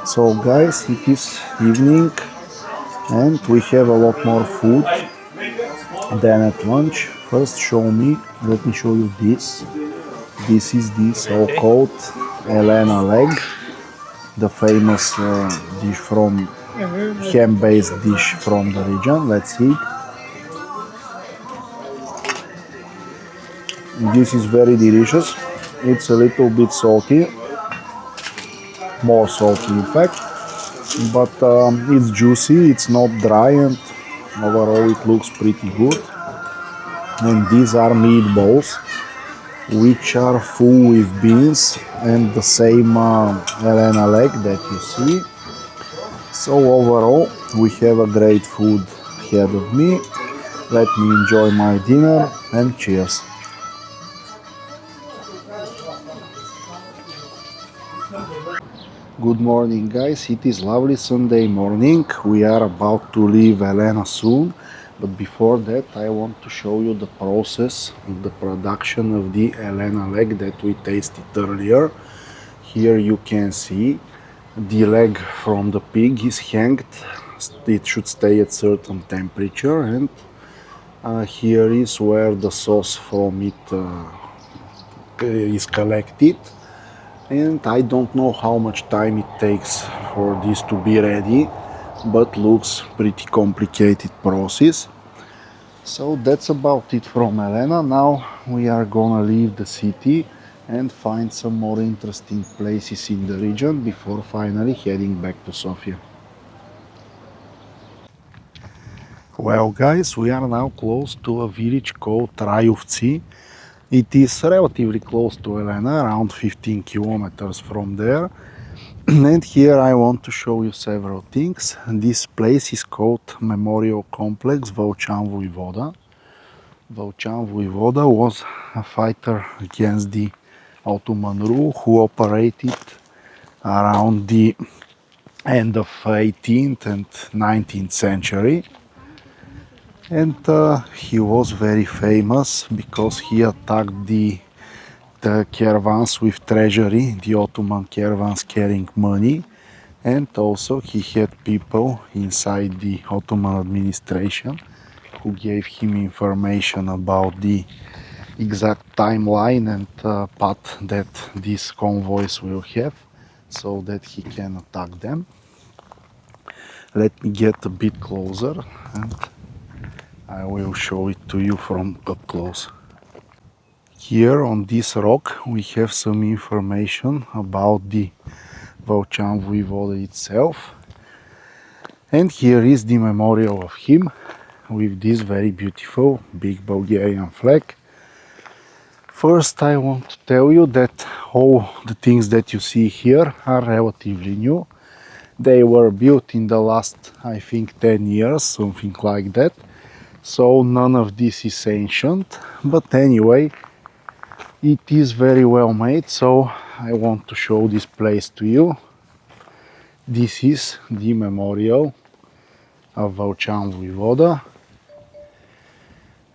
So guys, it is evening and we have a lot more food than at lunch. First let me show you this. This is the so-called Elena leg, the famous dish from ham-based dish from the region. Let's see. This is very delicious. It's a little bit salty, more salty in fact, but it's juicy, it's not dry, and overall it looks pretty good. And these are meatballs, which are full with beans and the same Elena leg that you see. So overall, we have a great food ahead of me. Let me enjoy my dinner and cheers. Good morning guys, it is lovely Sunday morning. We are about to leave Elena soon, but before that I want to show you the process of the production of the Elena leg that we tasted earlier. Here you can see the leg from the pig is hanged. It should stay at certain temperature, and here is where the sauce from it is collected. And I don't know how much time it takes for this to be ready, but looks pretty complicated process. So that's about it from Elena. Now we are gonna leave the city and find some more interesting places in the region before finally heading back to Sofia. Well guys, we are now close to a village called Trajovci. It is relatively close to Elena, around 15 kilometers from there. And here I want to show you several things. This place is called Memorial Complex Volchan Voivoda. Volchan Voivoda was a fighter against the Ottoman rule who operated around the end of 18th and 19th century. And he was very famous because he attacked the caravans with treasury, the Ottoman caravans carrying money, and also he had people inside the Ottoman administration who gave him information about the exact timeline and path that these convoys will have so that he can attack them. Let me get a bit closer and I will show it to you from up close. Here on this rock we have some information about the Volchan Voivoda itself, and here is the memorial of him with this very beautiful big Bulgarian flag. First I want to tell you that all the things that you see here are relatively new. They were built in the last, I think, 10 years, something like that. So none of this is ancient, but anyway, it is very well made, so I want to show this place to you. This is the memorial of Volchan Voivoda.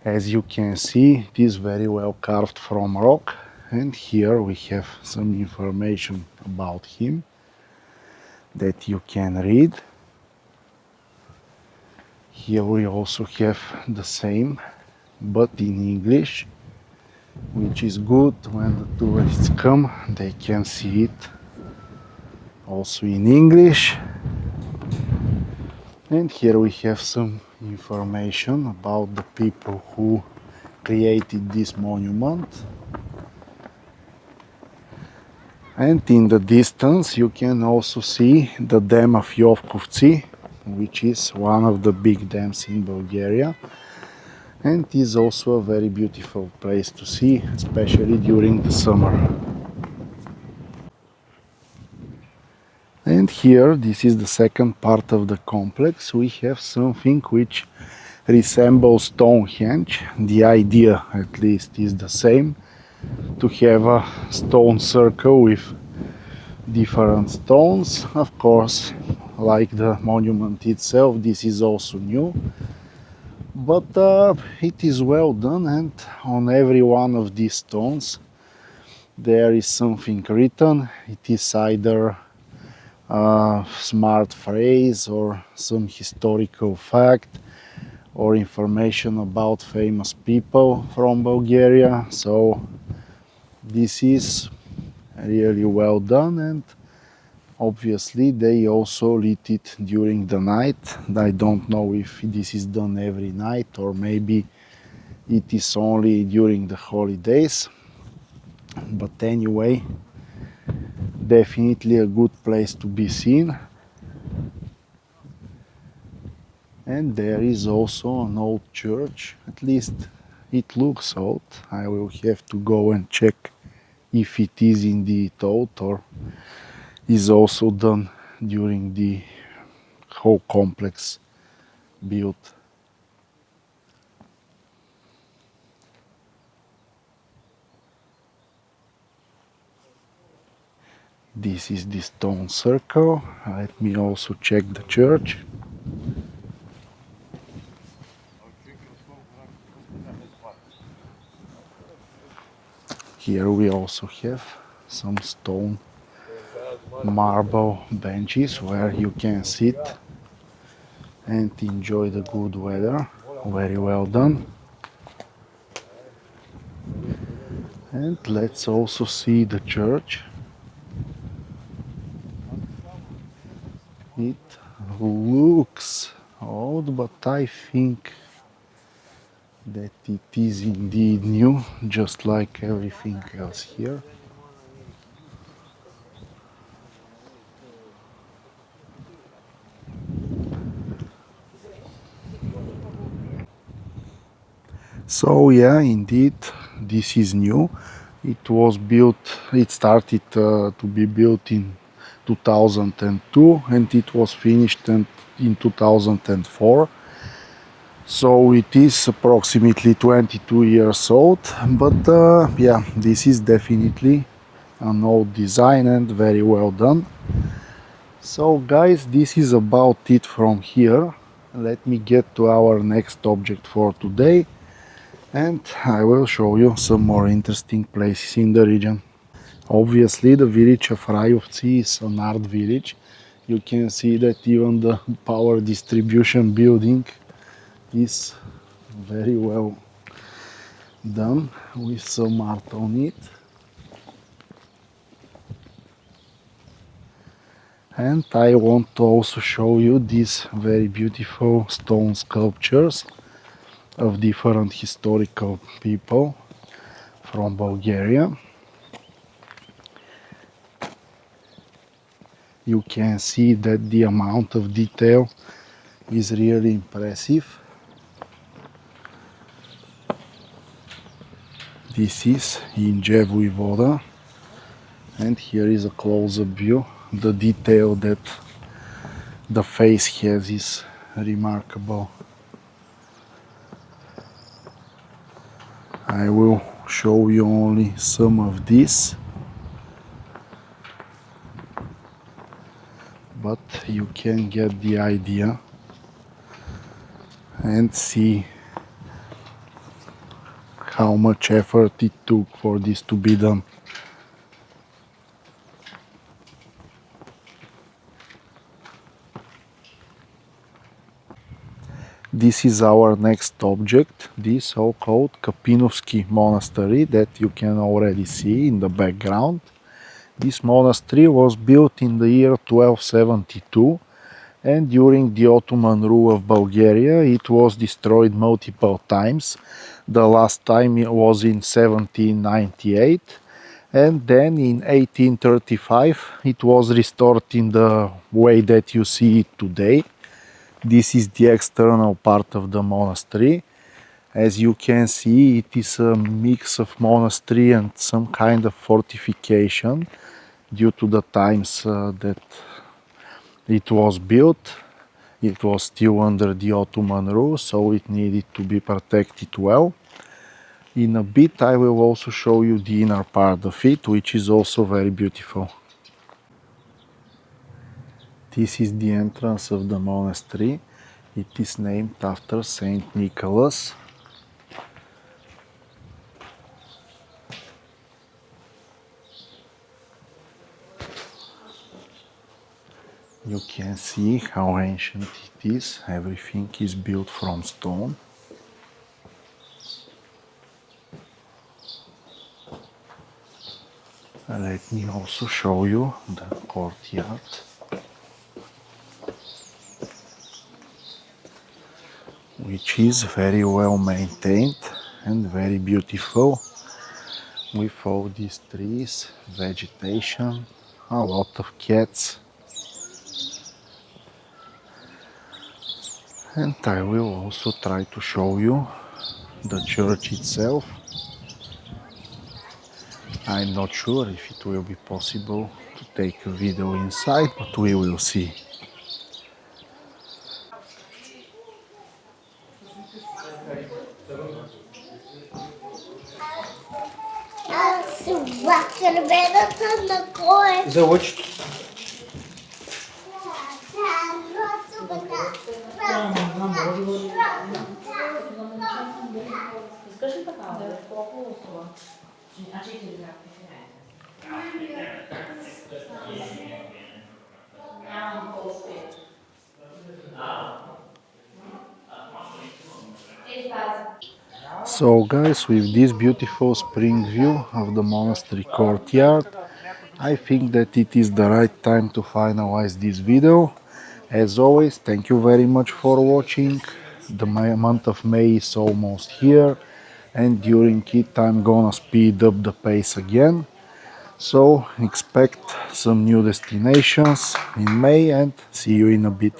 As you can see, it is very well carved from rock, and here we have some information about him that you can read. Here we also have the same, but in English, which is good. When the tourists come, they can see it also in English. And here we have some information about the people who created this monument. And in the distance you can also see the dam of Jovkovci, which is one of the big dams in Bulgaria, and is also a very beautiful place to see, especially during the summer. And here, this is the second part of the complex, we have something which resembles Stonehenge. The idea, at least, is the same, to have a stone circle with different stones. Of course, like the monument itself, this is also new, but it is well done, and on every one of these stones there is something written. It is either smart phrase or some historical fact or information about famous people from Bulgaria. So this is really well done, and obviously they also lit it during the night. I don't know if this is done every night or maybe it is only during the holidays, but anyway, definitely a good place to be seen. And there is also an old church, at least it looks old. I will have to go and check if it is indeed old or is also done during the whole complex built. This is the stone circle. Let me also check the church. Here we also have some stone marble benches where you can sit and enjoy the good weather. Very well done. And let's also see the church. It looks old, but I think that it is indeed new, just like everything else here. So yeah, indeed, this is new. It was built, it started to be built in 2002 and it was finished in 2004. So it is approximately 22 years old, but yeah, this is definitely an old design and very well done. So guys, this is about it from here. Let me get to our next object for today and I will show you some more interesting places in the region. Obviously the village of Rajovci is an art village. You can see that even the power distribution building is very well done with some art on it. And I want to also show you these very beautiful stone sculptures of different historical people from Bulgaria. You can see that the amount of detail is really impressive. This is in Voda, and here is a close-up view. The detail that the face has is remarkable. I will show you only some of this, but you can get the idea and see how much effort it took for this to be done. This is our next object, the so-called Kapinovsky Monastery that you can already see in the background. This monastery was built in the year 1272, and during the Ottoman rule of Bulgaria it was destroyed multiple times. The last time it was in 1798, and then in 1835 it was restored in the way that you see it today. This is the external part of the monastery. As you can see, it is a mix of monastery and some kind of fortification due to the times that it was built. It was still under the Ottoman rule, so it needed to be protected well. In a bit I will also show you the inner part of it, which is also very beautiful. This is the entrance of the monastery. It is named after Saint Nicholas. You can see how ancient it is. Everything is built from stone. Let me also show you the courtyard, which is very well maintained and very beautiful, with all these trees, vegetation, a lot of cats. And I will also try to show you the church itself. I'm not sure if it will be possible to take a video inside, but we will see. Заочно. Скажи пока. So guys, with this beautiful spring view of the monastery courtyard, I think that it is the right time to finalize this video. As always, thank you very much for watching. The month of May is almost here, and during it I'm gonna speed up the pace again. So expect some new destinations in May, and see you in a bit.